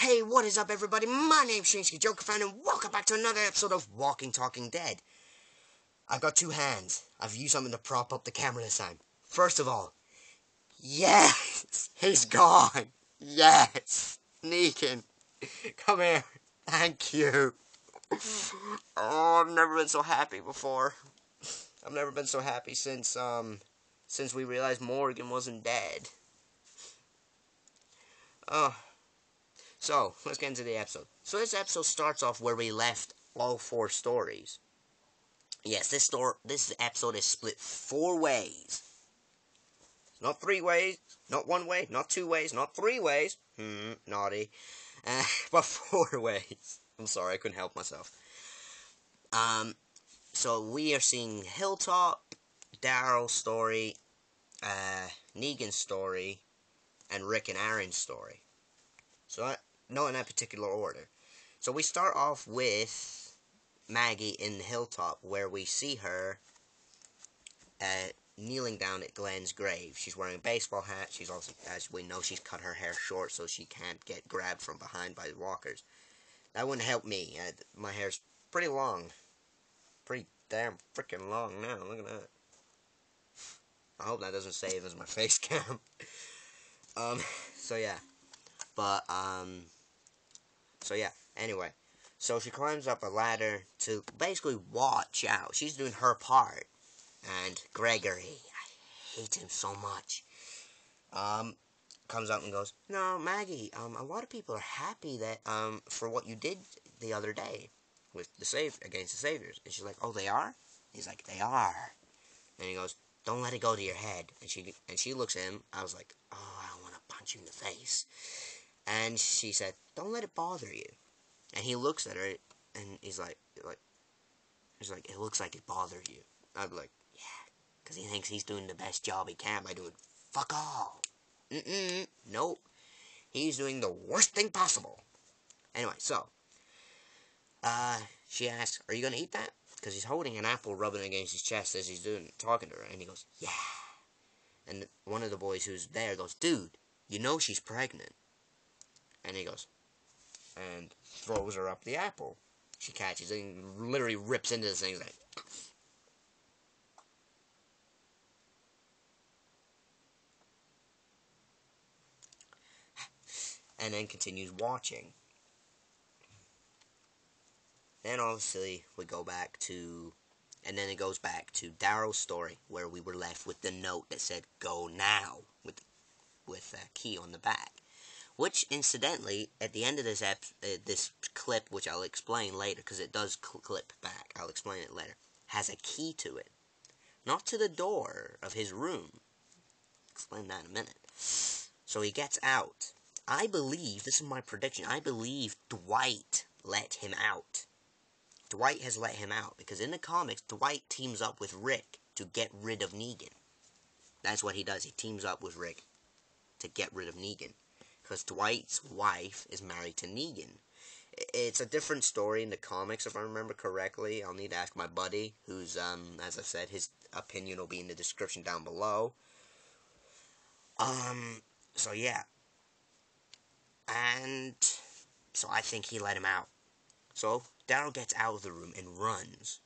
Hey, what is up, everybody? My name's Shinsky Joker Fan, and welcome back to another episode of Walking Talking Dead. I've got two hands. I've used something to prop up the camera this time. First of all, yes! He's gone! Yes! Negan, come here. Thank you. Oh, I've never been so happy before. I've never been so happy since we realized Morgan wasn't dead. Oh. So, let's get into the episode. So this episode starts off where we left all four stories. Yes, this episode is split 4 ways. Not 3 ways, not 1 way, not 2 ways, not 3 ways. Naughty. But 4 ways. I'm sorry, I couldn't help myself. So we are seeing Hilltop, Daryl's story, Negan's story, and Rick and Aaron's story. So, not in that particular order. So we start off with Maggie in the Hilltop, where we see her kneeling down at Glenn's grave. She's wearing a baseball hat. She's also, as we know, she's cut her hair short so she can't get grabbed from behind by the walkers. That wouldn't help me. My hair's pretty long. Pretty damn freaking long now. Look at that. I hope that doesn't save as my face cam. So yeah. But, so yeah, anyway. So she climbs up a ladder to basically watch out. She's doing her part. And Gregory, I hate him so much, comes up and goes, "No, Maggie, a lot of people are happy that, for what you did the other day with against the Saviors." And she's like, "Oh, they are?" He's like, "They are." And he goes, "Don't let it go to your head." And she looks at him. I was like, "Oh, I want to punch you in the face." And she said, "Don't let it bother you." And he looks at her, and he's like, "It looks like it bothered you." I'd be like, "Yeah, because he thinks he's doing the best job he can by doing fuck all." Nope. He's doing the worst thing possible. Anyway, so, she asks, "Are you going to eat that?" Because he's holding an apple, rubbing it against his chest as he's talking to her. And he goes, "Yeah." And one of the boys who's there goes, "Dude, you know she's pregnant." And he goes, and throws her up the apple. She catches it and literally rips into this thing. He's like, and then continues watching. Then obviously we go back to, and then it goes back to Daryl's story where we were left with the note that said "Go now" with a key on the back. Which, incidentally, at the end of this clip, which I'll explain later, because it does clip back, I'll explain it later, has a key to it. Not to the door of his room. Explain that in a minute. So he gets out. I believe, this is my prediction, I believe Dwight let him out. Dwight has let him out, because in the comics, Dwight teams up with Rick to get rid of Negan. That's what he does, he teams up with Rick to get rid of Negan. Because Dwight's wife is married to Negan. It's a different story in the comics, if I remember correctly. I'll need to ask my buddy, who's, as I said, his opinion will be in the description down below. So yeah. And so I think he let him out. So Daryl gets out of the room and runs,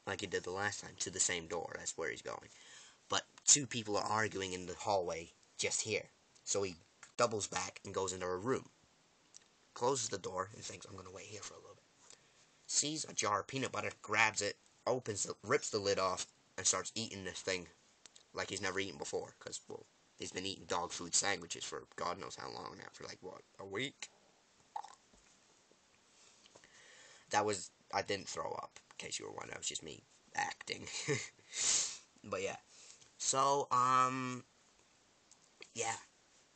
like he did the last time, to the same door. That's where he's going. But 2 people are arguing in the hallway just here. So he doubles back and goes into a room. Closes the door and thinks, "I'm going to wait here for a little bit." Sees a jar of peanut butter, grabs it, opens it, rips the lid off, and starts eating this thing like he's never eaten before. Because, well, he's been eating dog food sandwiches for God knows how long now. For like, what, a week? I didn't throw up, in case you were wondering. That was just me acting. But yeah. So, yeah.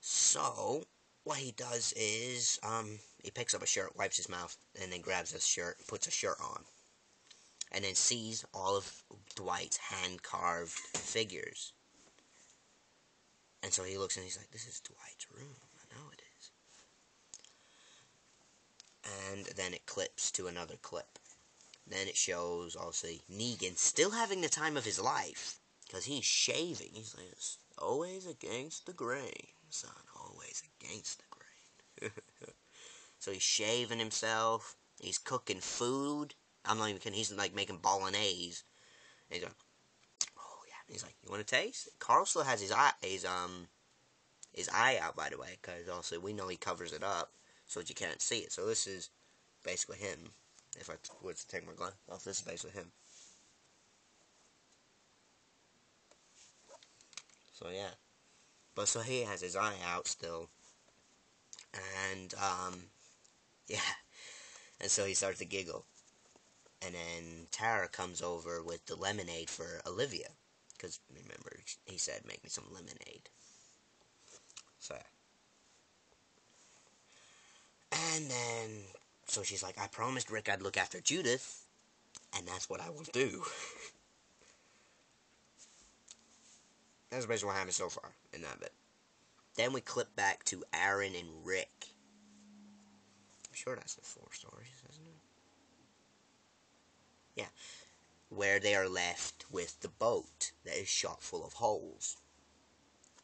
So, what he does is, he picks up a shirt, wipes his mouth, and then grabs his shirt, puts a shirt on. And then sees all of Dwight's hand-carved figures. And so he looks and he's like, "This is Dwight's room. I know it is." And then it clips to another clip. Then it shows, obviously, Negan still having the time of his life. Because he's shaving. He's like, "It's always against the grain, son. Always against the grain." So he's shaving himself. He's cooking food. I'm not even kidding. He's like making bolognese. And he's like, oh yeah. He's like, you want to taste? Carl still has his eye out, by the way, because also we know he covers it up so that you can't see it. So this is basically him. If I were to take my glass off, this is basically him. So yeah. But so he has his eye out still. And yeah. And so he starts to giggle. And then Tara comes over with the lemonade for Olivia. Because, remember, he said, make me some lemonade. So, and then, so she's like, I promised Rick I'd look after Judith. And that's what I will do. That's basically what happened so far in that bit. Then we clip back to Aaron and Rick. I'm sure that's the 4 stories, isn't it? Yeah. Where they are left with the boat that is shot full of holes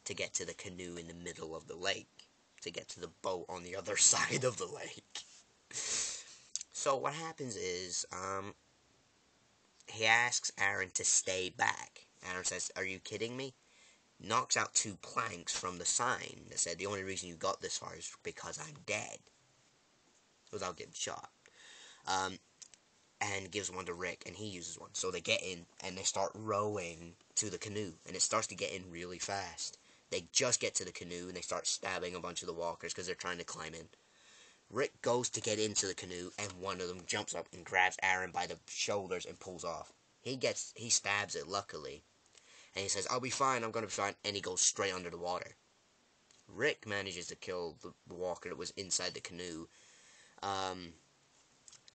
to get to the canoe in the middle of the lake, to get to the boat on the other side of the lake. So what happens is, he asks Aaron to stay back. Aaron says, are you kidding me? Knocks out 2 planks from the sign that said, the only reason you got this far is because I'm dead. Without getting shot. And gives one to Rick, and he uses one. So they get in, and they start rowing to the canoe, and it starts to get in really fast. They just get to the canoe, and they start stabbing a bunch of the walkers because they're trying to climb in. Rick goes to get into the canoe, and one of them jumps up and grabs Aaron by the shoulders and pulls off. He stabs it, luckily, and he says, I'll be fine, I'm gonna be fine, and he goes straight under the water. Rick manages to kill the walker that was inside the canoe,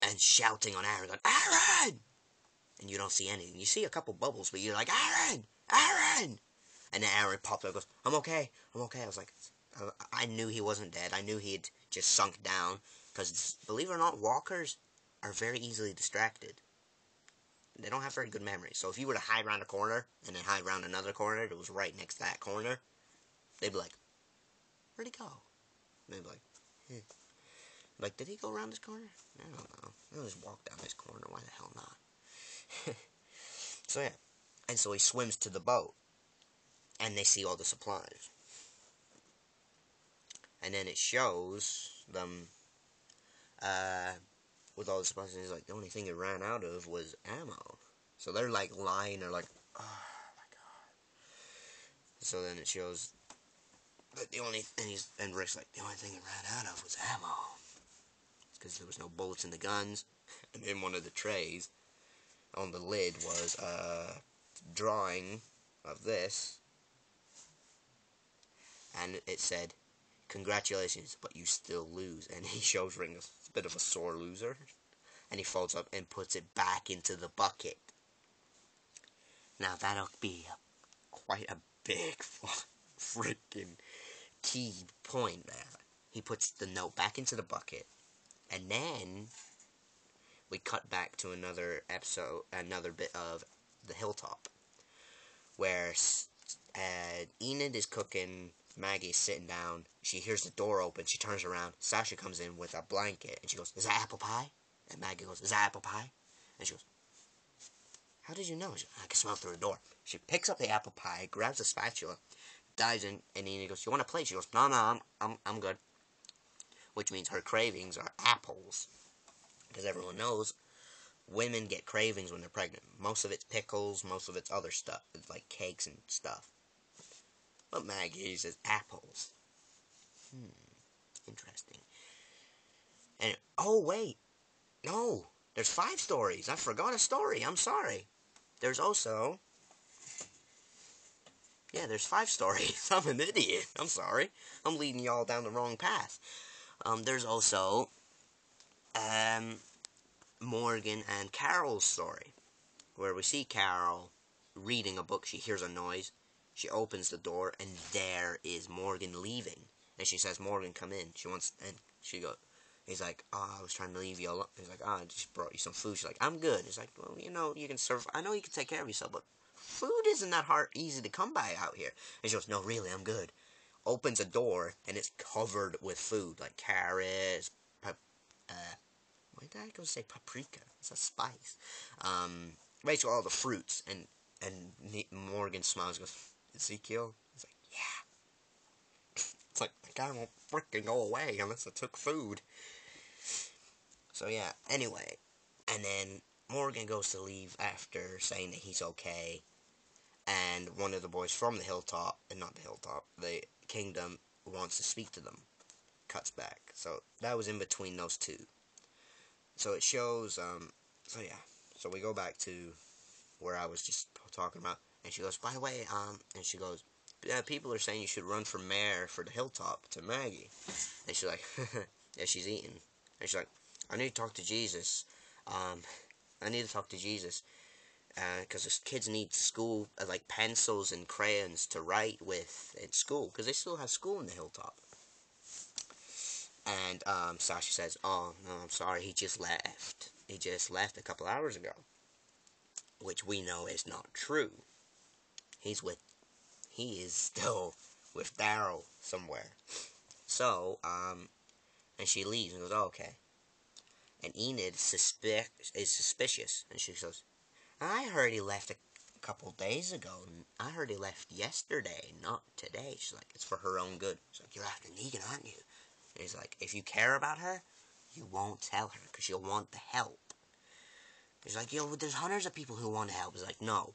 and shouting on Aaron, going, Aaron! And you don't see anything. You see a couple bubbles, but you're like, Aaron! Aaron! And then Aaron pops up and goes, I'm okay. I was like, I knew he wasn't dead. I knew he had just sunk down. Because, believe it or not, walkers are very easily distracted. They don't have very good memory. So if you were to hide around a corner, and then hide around another corner that was right next to that corner, they'd be like, where'd he go? And they'd be like, Like, did he go around this corner? I don't know. He'll just walk down this corner. Why the hell not? So, yeah. And so he swims to the boat. And they see all the supplies. And then it shows them with all the supplies. And he's like, the only thing it ran out of was ammo. So they're like lying. They're like, oh my god. So then it shows that the only... And Rick's like, the only thing it ran out of was ammo. Because there was no bullets in the guns. And in one of the trays, on the lid, was a drawing of this. And it said, congratulations, but you still lose. And he shows Ring a bit of a sore loser. And he folds up and puts it back into the bucket. Now that'll be quite a big freaking key point there. He puts the note back into the bucket. And then we cut back to another episode, another bit of the hilltop, where Enid is cooking, Maggie's sitting down, she hears the door open, she turns around, Sasha comes in with a blanket, and she goes, is that apple pie? And Maggie goes, is that apple pie? And she goes, how did you know? She goes, I can smell it through the door. She picks up the apple pie, grabs a spatula, dives in, and Enid goes, you want a plate? She goes, no, I'm good. Which means her cravings are apples. Because everyone knows women get cravings when they're pregnant. Most of it's pickles, most of it's other stuff. It's like cakes and stuff. But Maggie uses apples. Interesting. And, oh wait. No. There's 5 stories. I forgot a story. I'm sorry. There's also... Yeah, there's 5 stories. I'm an idiot. I'm sorry. I'm leading y'all down the wrong path. There's also... Morgan and Carol's story, where we see Carol reading a book. She hears a noise, she opens the door, and there is Morgan leaving, and she says, Morgan, come in. And he's like, oh, I was trying to leave you alone. He's like, oh, I just brought you some food. She's like, I'm good. He's like, well, you can serve, I know you can take care of yourself, but food isn't that easy to come by out here. And she goes, no, really, I'm good. Opens a door, and it's covered with food, like carrots, why did I go say paprika? It's a spice. Basically all the fruits, and Morgan smiles and goes, Ezekiel? He's like, yeah. It's like, the guy won't freaking go away unless I took food. So yeah, anyway. And then Morgan goes to leave after saying that he's okay. And one of the boys from the hilltop, and not the hilltop, the kingdom, wants to speak to them. Cuts back. So that was in between those two. So it shows, so yeah. So we go back to where I was just talking about. And she goes, by the way, and she goes, yeah, people are saying you should run for mayor for the hilltop to Maggie. And she's like, yeah, she's eating. And she's like, I need to talk to Jesus. I need to talk to Jesus. Because the kids need school, like pencils and crayons to write with in school. Because they still have school in the hilltop. And Sasha says, oh, no, I'm sorry, he just left. He just left a couple hours ago. Which we know is not true. He is still with Daryl somewhere. So, and she leaves and goes, oh, okay. And Enid is suspicious. And she goes, I heard he left a couple days ago. I heard he left yesterday, not today. She's like, it's for her own good. She's like, you're after Negan, aren't you? And he's like, if you care about her, you won't tell her, because you'll want the help. He's like, yo, there's hundreds of people who want to help. He's like, no,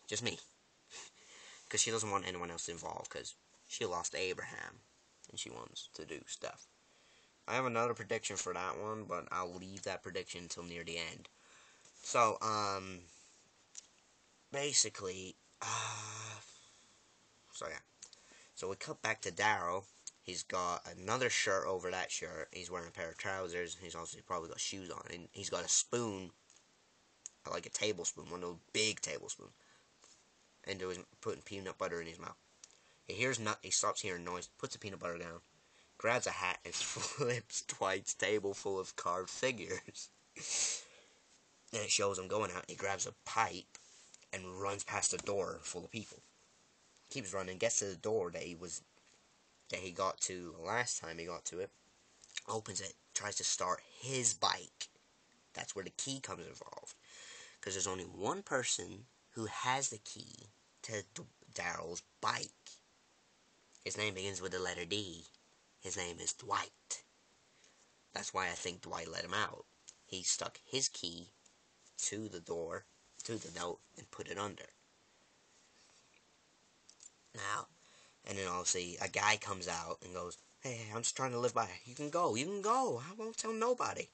just me. Because she doesn't want anyone else involved, because she lost Abraham, and she wants to do stuff. I have another prediction for that one, but I'll leave that prediction until near the end. So, basically, so yeah. So we cut back to Daryl. He's got another shirt over that shirt. He's wearing a pair of trousers. He's also probably got shoes on. And he's got a spoon, like a tablespoon, one of those big tablespoons. And he's putting peanut butter in his mouth. He stops hearing noise, puts the peanut butter down, grabs a hat, and flips Dwight's table full of carved figures. And it shows him going out. He grabs a pipe and runs past a door full of people. Keeps running, gets to the door that he got to last time he got to it, opens it, tries to start his bike. That's where the key comes involved. Because there's only one person who has the key to Daryl's bike. His name begins with the letter D. His name is Dwight. That's why I think Dwight let him out. He stuck his key to the door, to the note, and put it under. Now, and then obviously a guy comes out and goes, hey, I'm just trying to live by. You can go. I won't tell nobody.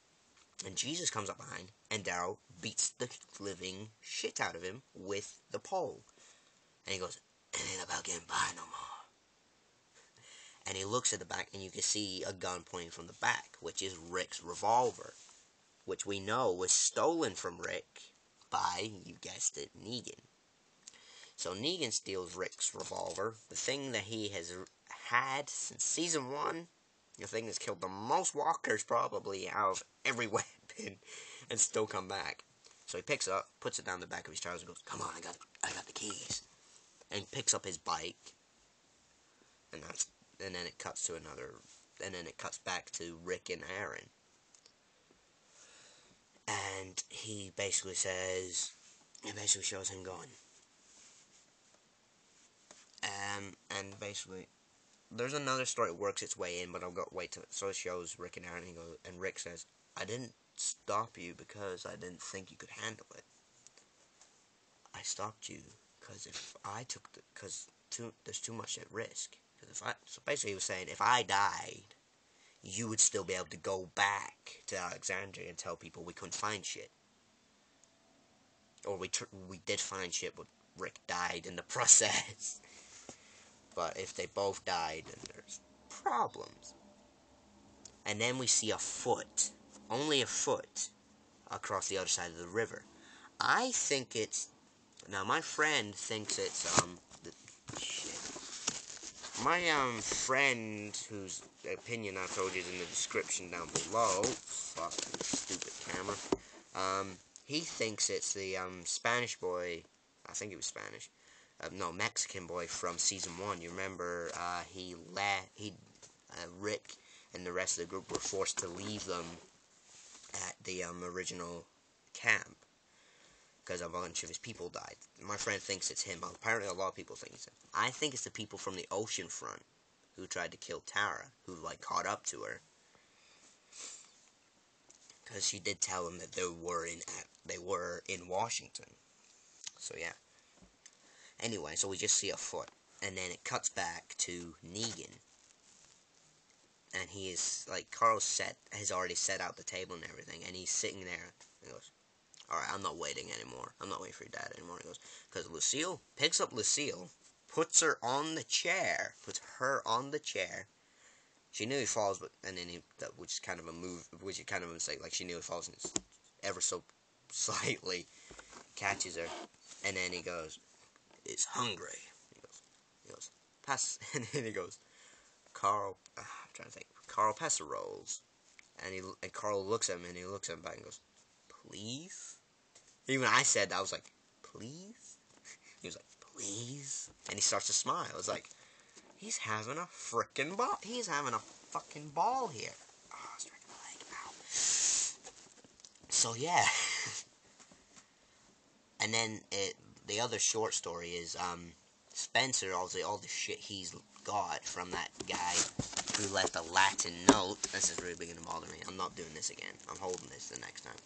And Jesus comes up behind, and Daryl beats the living shit out of him with the pole. And he goes, it ain't about getting by no more. And he looks at the back, and you can see a gun pointing from the back, which is Rick's revolver, which we know was stolen from Rick by, you guessed it, Negan. So Negan steals Rick's revolver, the thing that he has had since Season 1, the thing that's killed the most walkers probably out of every weapon, and still come back. So he picks it up, puts it down the back of his trousers, and goes, come on, I got the keys. And he picks up his bike, and then it cuts back to Rick and Aaron. And he basically shows him going. And basically, there's another story that works its way in, but I'll wait till so it shows Rick and Aaron, and Rick says, I didn't stop you because I didn't think you could handle it. I stopped you because there's too much at risk. So basically he was saying, if I died, you would still be able to go back to Alexandria and tell people we couldn't find shit. Or we did find shit, but Rick died in the process. But if they both died, then there's problems. And then we see a foot, only a foot, across the other side of the river. I think it's, now my friend thinks it's, my, friend, whose opinion I told you is in the description down below, fucking stupid camera, he thinks it's the, Spanish boy, I think it was Spanish, Mexican boy from Season 1. You remember, Rick and the rest of the group were forced to leave them at the original camp because a bunch of his people died. My friend thinks it's him. Apparently, a lot of people think it's him. I think it's the people from the ocean front who tried to kill Tara, who like caught up to her, because she did tell them that they were in Washington. So yeah. Anyway, so we just see a foot, and then it cuts back to Negan. And he is, like, Carl has already set out the table and everything, and he's sitting there, and he goes, alright, I'm not waiting anymore. I'm not waiting for your dad anymore. He goes, because Lucille picks up Lucille, puts her on the chair. She nearly falls, and then which is kind of a mistake. Like, she nearly falls and ever so slightly catches her. And then he goes, it's hungry. He goes, pass, and then he goes, Carl, I'm trying to think. Carl, pass the rolls. And Carl looks at him, and he looks at him back and goes, please? Even I said that, I was like, please? He was like, please? And he starts to smile. It's like, he's having a frickin' ball. He's having a fucking ball here. Oh, I was striking my leg. Ow. So, yeah. And then the other short story is, Spencer, all the shit he's got from that guy who left a Latin note. This is really beginning to bother me. I'm not doing this again. I'm holding this the next time.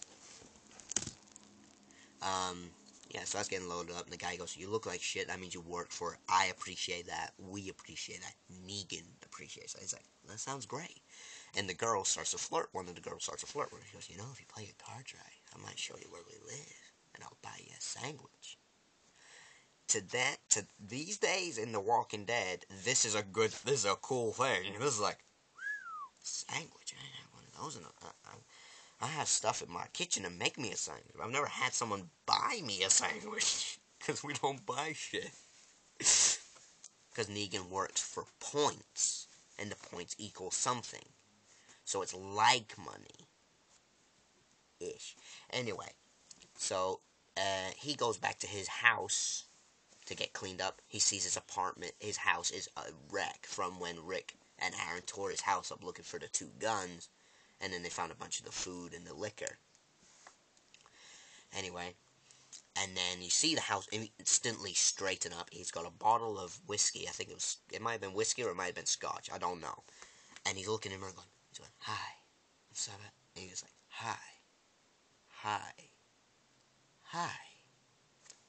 Yeah, so that's getting loaded up, and the guy goes, you look like shit, that means you worked for it. I appreciate that. We appreciate that. Negan appreciates that. He's like, that sounds great. And the girl starts to flirt. One of the girls starts to flirt with her. She goes, you know, if you play your cards right, I might show you where we live, and I'll buy you a sandwich. To these days in The Walking Dead, this is a cool thing. This is like, sandwich, I have one of those in I have stuff in my kitchen to make me a sandwich. I've never had someone buy me a sandwich. Because we don't buy shit. Because Negan works for points. And the points equal something. So it's like money-ish. Anyway. So, he goes back to his house to get cleaned up. He sees his apartment. His house is a wreck from when Rick and Aaron tore his house up looking for the 2 guns. And then they found a bunch of the food and the liquor. Anyway, and then you see the house instantly straighten up. He's got a bottle of whiskey. I think it might have been whiskey or it might have been scotch. I don't know. And he's looking at her going, hi. What's up? And he's like, hi.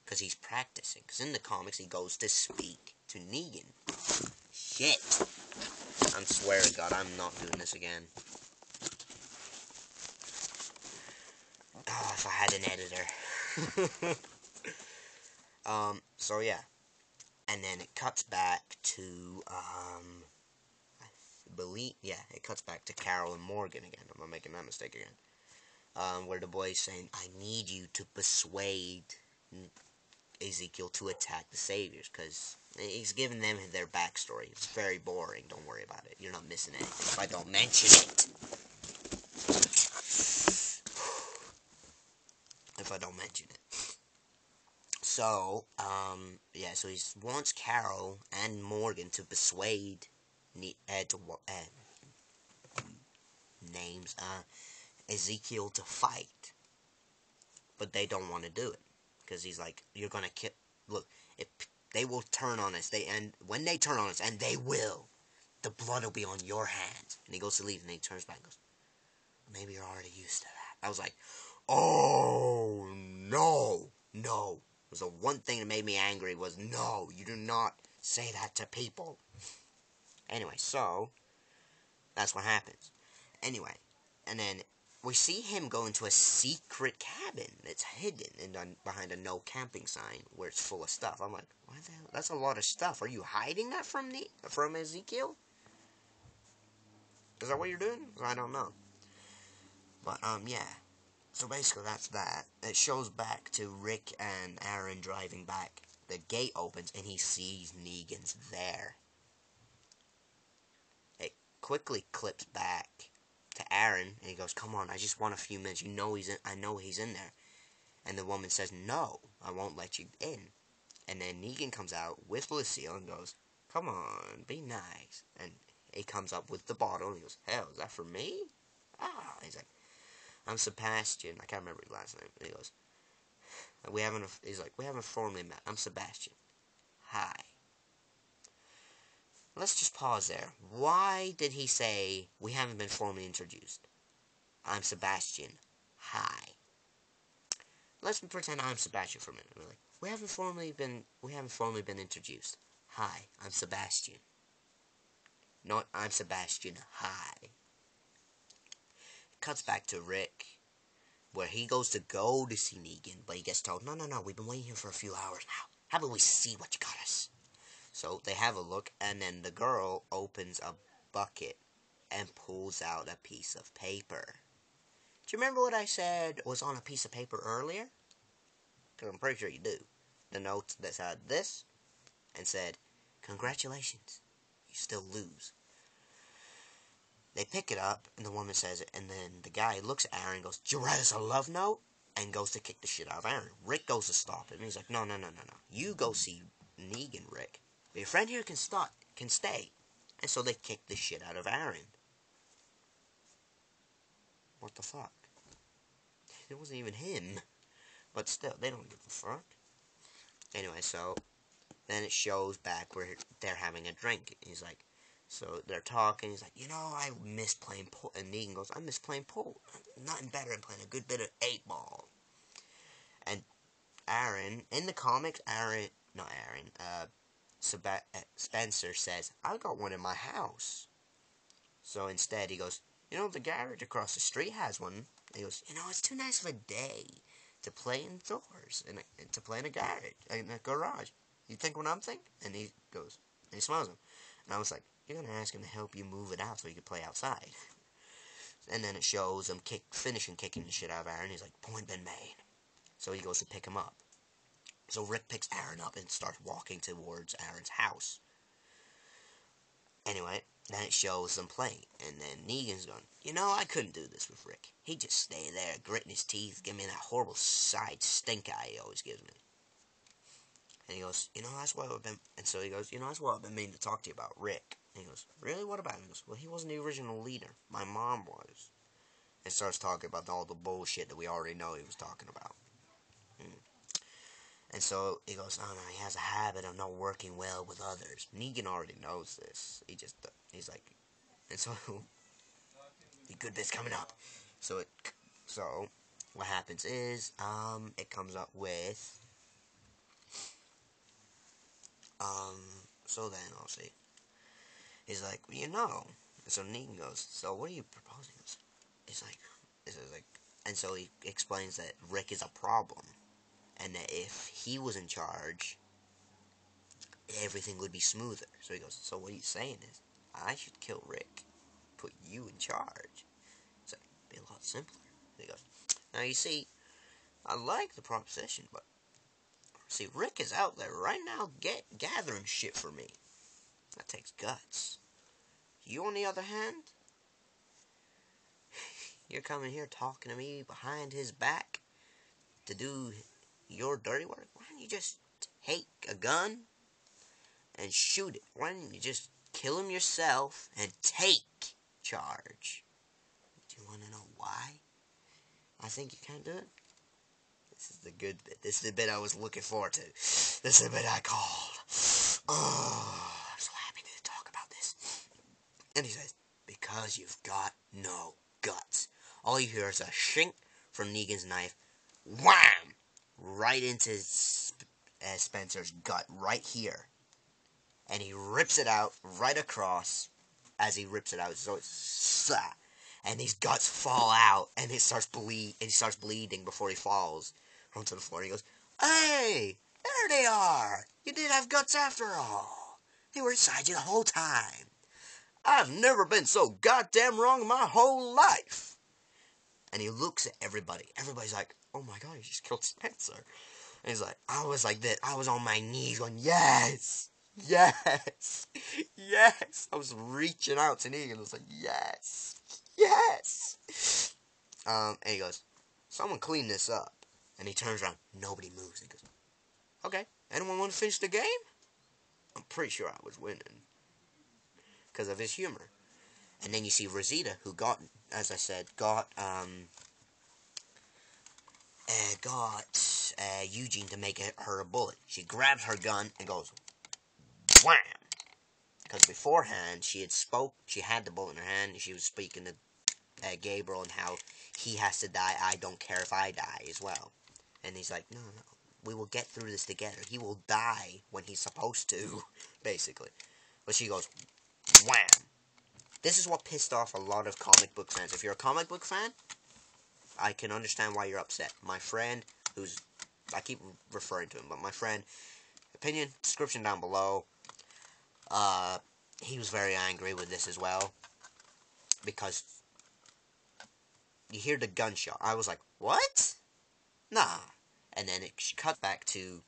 Because he's practicing. Because in the comics, he goes to speak to Negan. Shit. I swear to God, I'm not doing this again. Oh, if I had an editor. So yeah. And then it cuts back to, it cuts back to Carol and Morgan again. I'm not making that mistake again. Where the boy's saying, I need you to persuade Ezekiel to attack the Saviors, because he's giving them their backstory. It's very boring. Don't worry about it. You're not missing anything if I don't mention it. So, so he wants Carol and Morgan to persuade Ezekiel to fight. But they don't want to do it. Because he's like, you're going to kill... Look, if they will turn on us. When they turn on us, and they will, the blood will be on your hands. And he goes to leave, and then he turns back and goes, maybe you're already used to that. I was like, oh, no. It was the one thing that made me angry was, no, you do not say that to people. Anyway, so, that's what happens. Anyway, and then we see him go into a secret cabin that's hidden behind a no camping sign where it's full of stuff. I'm like, what the hell? That's a lot of stuff. Are you hiding that from Ezekiel? Is that what you're doing? I don't know. But, yeah. So basically that's that. It shows back to Rick and Aaron driving back. The gate opens and he sees Negan's there. It quickly clips back to Aaron and he goes, come on, I just want a few minutes. I know he's in there. And the woman says, no, I won't let you in. And then Negan comes out with Lucille and goes, come on, be nice. And he comes up with the bottle, and he goes, hell, is that for me? Ah, he's like, I'm Sebastian. I can't remember his last name. And he goes, he's like, we haven't formally met. I'm Sebastian. Hi. Let's just pause there. Why did he say, we haven't been formally introduced? I'm Sebastian. Hi. Let's pretend I'm Sebastian for a minute. We're like, we haven't formally been introduced. Hi, I'm Sebastian. Not I'm Sebastian. Hi. Cuts back to Rick, where he goes to see Negan, but he gets told, no, we've been waiting here for a few hours now. How about we see what you got us? So they have a look, and then the girl opens a bucket and pulls out a piece of paper. Do you remember what I said was on a piece of paper earlier? Because I'm pretty sure you do. The note that said this, and said, congratulations, you still lose. They pick it up, and the woman says it, and then the guy looks at Aaron and goes, did you write us a love note? And goes to kick the shit out of Aaron. Rick goes to stop him, and he's like, no. You go see Negan, Rick. But your friend here can stay. And so they kick the shit out of Aaron. What the fuck? It wasn't even him. But still, they don't give a fuck. Anyway, so then it shows back where they're having a drink. He's like, so they're talking. He's like, I miss playing pool. And Negan goes, I miss playing pool. Nothing better than playing a good bit of 8-ball. And Aaron, in the comics, Spencer says, I got one in my house. So instead he goes, the garage across the street has one. And he goes, it's too nice of a day to play indoors, to play in a garage. You think what I'm thinking? And he goes, and he smiles at him. And I was like, you're going to ask him to help you move it out so you can play outside. And then it shows him finishing kicking the shit out of Aaron. He's like, point been made. So he goes to pick him up. So Rick picks Aaron up and starts walking towards Aaron's house. Anyway, then it shows them playing. And then Negan's going, I couldn't do this with Rick. He'd just stay there, gritting his teeth, giving me that horrible side stink eye he always gives me. And he goes, that's what I've been... And so he goes, that's what I've been meaning to talk to you about, Rick. And he goes, really? What about him? He goes, well, he wasn't the original leader. My mom was. And starts talking about all the bullshit that we already know he was talking about. And so he goes, oh no, he has a habit of not working well with others. Negan already knows this. He's like, and so the good bit's coming up. So what happens is, it comes up with, so then I'll see. He's like, And so Negan goes, so what are you proposing? It's like, and so he explains that Rick is a problem. And that if he was in charge, everything would be smoother. So he goes, so what are you saying is, I should kill Rick, put you in charge. It's like, be a lot simpler. And he goes, now you see, I like the proposition, but, see, Rick is out there right now gathering shit for me. That takes guts. You, on the other hand, you're coming here talking to me behind his back to do your dirty work. Why don't you just take a gun and shoot it? Why don't you just kill him yourself and take charge? Do you want to know why I think you can't do it? This is the good bit. This is the bit I was looking forward to. This is the bit I called. Oh, I'm so happy to talk about this. And he says, because you've got no guts. All you hear is a shink from Negan's knife. Wham! Right into Spencer's gut, right here. And he rips it out right across as he rips it out. So it's and these guts fall out, and he starts bleeding before he falls onto the floor. And he goes, hey, there they are. You did have guts after all. They were inside you the whole time. I've never been so goddamn wrong in my whole life. And he looks at everybody. Everybody's like, oh my god, he just killed Spencer. And he's like, I was like this. I was on my knees going, yes, yes, yes. I was reaching out to Negan. I was like, yes, yes. And he goes, someone clean this up. And he turns around. Nobody moves. He goes, okay, anyone want to finish the game? I'm pretty sure I was winning. because of his humor. And then you see Rosita, who got, as I said, got Eugene to make her a bullet. She grabs her gun and goes, wham! Because beforehand, she had the bullet in her hand, and she was speaking to Gabriel and how he has to die. I don't care if I die as well. And he's like, no, we will get through this together. He will die when he's supposed to, basically. But she goes, wham! This is what pissed off a lot of comic book fans. If you're a comic book fan, I can understand why you're upset. My friend, I keep referring to him, but my friend, opinion, description down below, he was very angry with this as well, because you hear the gunshot. I was like, what? Nah. And then it cut back to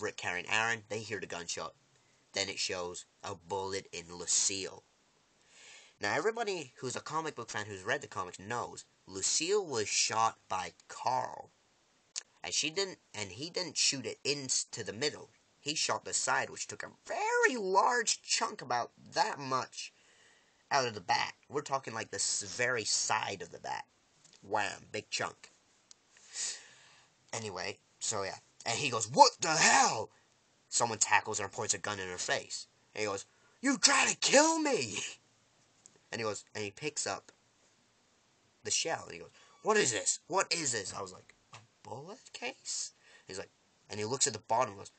Rick carrying Aaron. They hear the gunshot. Then it shows a bullet in Lucille. Now, everybody who's a comic book fan who's read the comics knows Lucille was shot by Carl. And he didn't shoot it into the middle. He shot the side, which took a very large chunk, about that much, out of the back. We're talking like the very side of the back. Wham, big chunk. Anyway, so yeah. And he goes, what the hell? Someone tackles her and points a gun in her face. And he goes, you try to kill me! And he picks up the shell. And he goes, what is this? What is this? I was like, a bullet case? He's like, and he looks at the bottom and goes,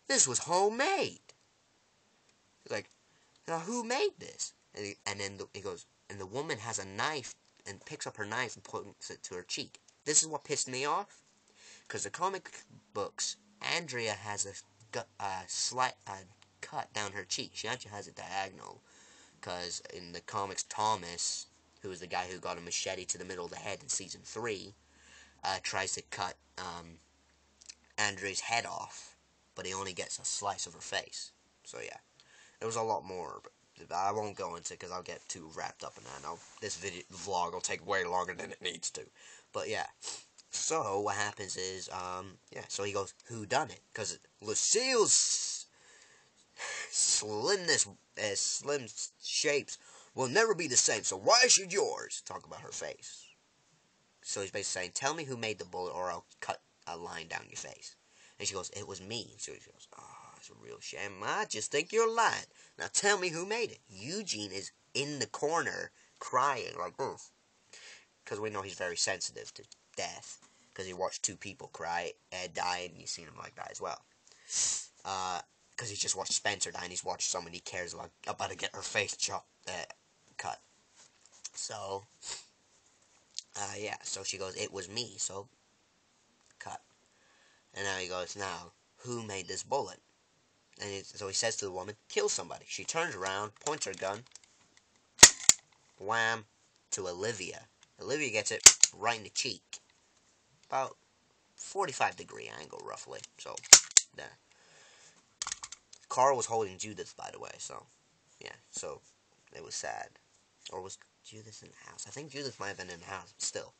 this was homemade. He's like, now who made this? And then he goes, and the woman has a knife and picks up her knife and points it to her cheek. This is what pissed me off. Because the comic books, Andrea has a slight cut down her cheek. She actually has a diagonal. Because in the comics, Thomas, who is the guy who got a machete to the middle of the head in Season 3, tries to cut Andrea's head off, but he only gets a slice of her face. So yeah, there was a lot more, but I won't go into it because I'll get too wrapped up in that. This vlog will take way longer than it needs to. But yeah, so what happens is, so he goes, who done it? Because Lucille's slim shapes will never be the same, so why should yours? Talk about her face. So he's basically saying, tell me who made the bullet or I'll cut a line down your face. And she goes, it was me. So he goes, oh, it's a real shame. I just think you're lying. Now tell me who made it. Eugene is in the corner crying like this. Because we know he's very sensitive to death. Because he watched two people die, and you've seen him like that as well. Because he's just watched Spencer die, and he's watched someone he cares about to get her face cut. So, yeah, so she goes, it was me, so, cut. And now he goes, now, who made this bullet? And so he says to the woman, kill somebody. She turns around, points her gun, wham, to Olivia. Olivia gets it right in the cheek. About 45-degree angle, roughly. So, there. Carl was holding Judith, by the way, so, yeah, so, it was sad. Or was Judith in the house? I think Judith might have been in the house, but still.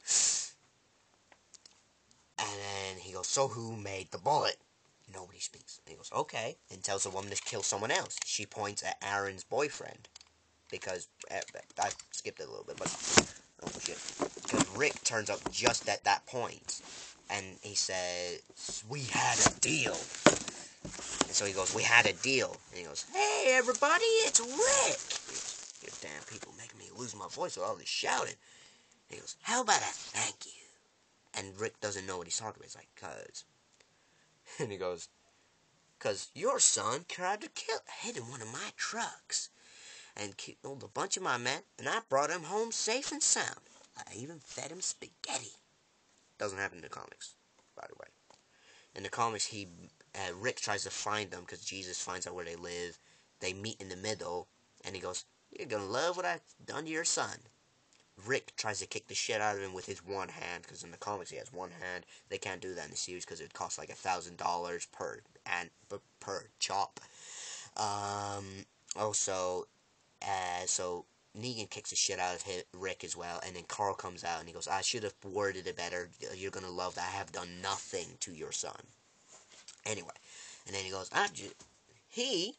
And then he goes, so who made the bullet? Nobody speaks. And he goes, okay, and tells the woman to kill someone else. She points at Aaron's boyfriend. Because, I skipped it a little bit, but, oh shit. Because Rick turns up just at that point. And he says, we had a deal. And so he goes, we had a deal. And he goes, hey everybody, it's Rick. He goes, you damn people making me lose my voice with all this shouting. And he goes, how about a thank you? And Rick doesn't know what he's talking about. He's like, cuz. And he goes, cuz your son tried to hit in one of my trucks. And killed a bunch of my men. And I brought him home safe and sound. I even fed him spaghetti. Doesn't happen in the comics, by the way. In the comics, Rick tries to find them because Jesus finds out where they live. They meet in the middle, and he goes, you're going to love what I've done to your son. Rick tries to kick the shit out of him with his one hand, because in the comics he has one hand. They can't do that in the series because it costs like $1,000 per chop. Also, so Negan kicks the shit out of Rick as well, and then Carl comes out and he goes, I should have worded it better. You're going to love that I have done nothing to your son. Anyway, and then he goes, he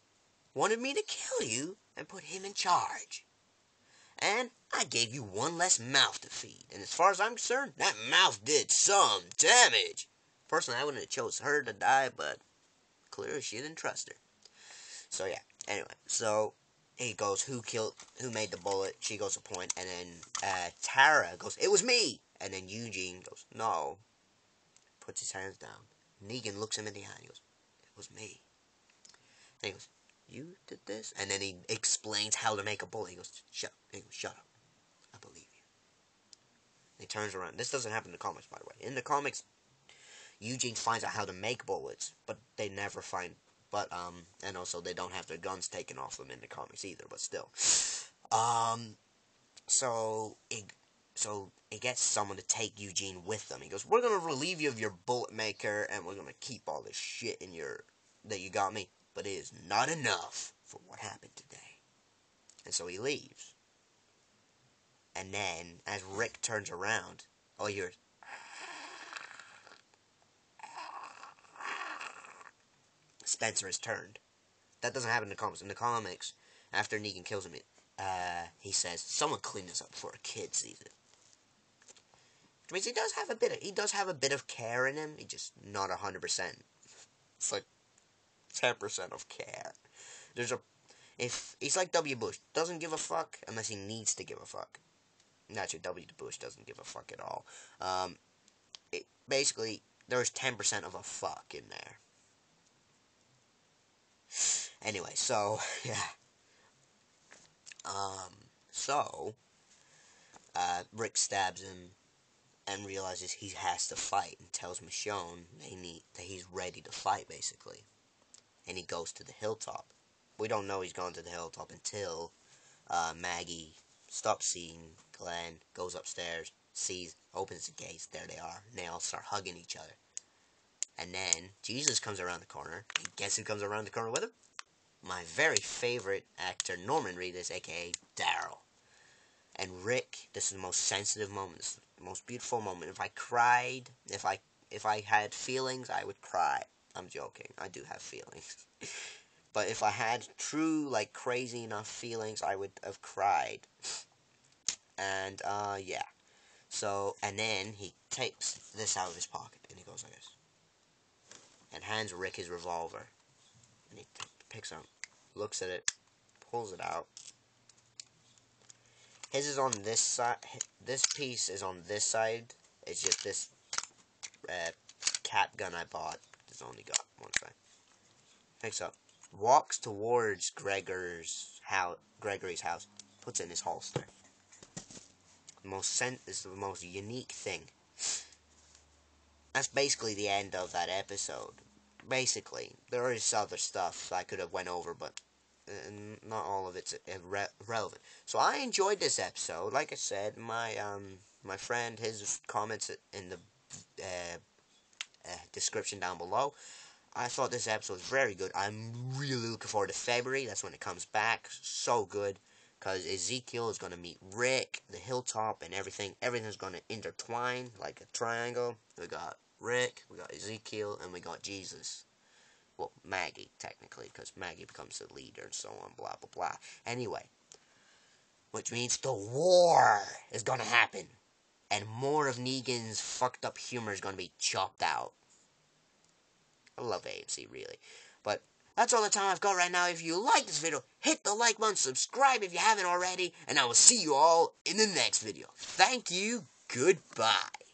wanted me to kill you and put him in charge. And I gave you one less mouth to feed. And as far as I'm concerned, that mouth did some damage. Personally, I wouldn't have chose her to die, but clearly she didn't trust her. So yeah, anyway, so he goes, who made the bullet? She goes to point, and then Tara goes, it was me! And then Eugene goes, no. Puts his hands down. Negan looks him in the eye and he goes, it was me. And he goes, you did this? And then he explains how to make a bullet. He goes, shut up. I believe you. And he turns around. This doesn't happen in the comics, by the way. In the comics, Eugene finds out how to make bullets, but they never find, and also they don't have their guns taken off them in the comics either, but still. So it gets someone to take Eugene with them. He goes, we're going to relieve you of your bullet maker, and we're going to keep all this shit that you got me, but it is not enough for what happened today. And so he leaves. And then, as Rick turns around, all you hear, Spencer is turned. That doesn't happen in the comics. In the comics, after Negan kills him, he says, someone clean this up before a kid sees it. Which means he does have a bit of care in him. He just not 100%. It's like 10% of care. If he's like W. Bush, doesn't give a fuck unless he needs to give a fuck. Actually, W. Bush doesn't give a fuck at all. Basically, there's 10% of a fuck in there. Anyway, so yeah. Rick stabs him and realizes he has to fight, and tells Michonne that he's ready to fight, basically. And he goes to the hilltop. We don't know he's gone to the hilltop until Maggie stops seeing Glenn, goes upstairs, opens the gates, there they are, and they all start hugging each other. And then Jesus comes around the corner, and guess who comes around the corner with him? My very favorite actor, Norman Reedus, aka Daryl. And Rick, this is the most sensitive moment, this is the most beautiful moment. If I cried, if I had feelings, I would cry. I'm joking, I do have feelings. But if I had true, like, crazy enough feelings, I would have cried. And, yeah. So, and then he takes this out of his pocket, and he goes like this. And hands Rick his revolver. And he picks up, looks at it, pulls it out. His is on this side. This piece is on this side. It's just this cap gun I bought. It's only got one side. Picks up, walks towards Gregory's house, puts it in his holster. Is the most unique thing. That's basically the end of that episode. Basically, there is other stuff I could have went over, but not all of it's relevant. So I enjoyed this episode. Like I said, my friend, his comments in the description down below. I thought this episode was very good. I'm really looking forward to February. That's when it comes back. So good. Because Ezekiel is going to meet Rick, the hilltop, and everything. Everything's going to intertwine like a triangle. We got Rick, we got Ezekiel, and we got Jesus. Well, Maggie, technically, because Maggie becomes the leader and so on, blah, blah, blah. Anyway, which means the war is going to happen. And more of Negan's fucked up humor is going to be chopped out. I love AMC, really. But that's all the time I've got right now. If you like this video, hit the like button, subscribe if you haven't already, and I will see you all in the next video. Thank you, goodbye.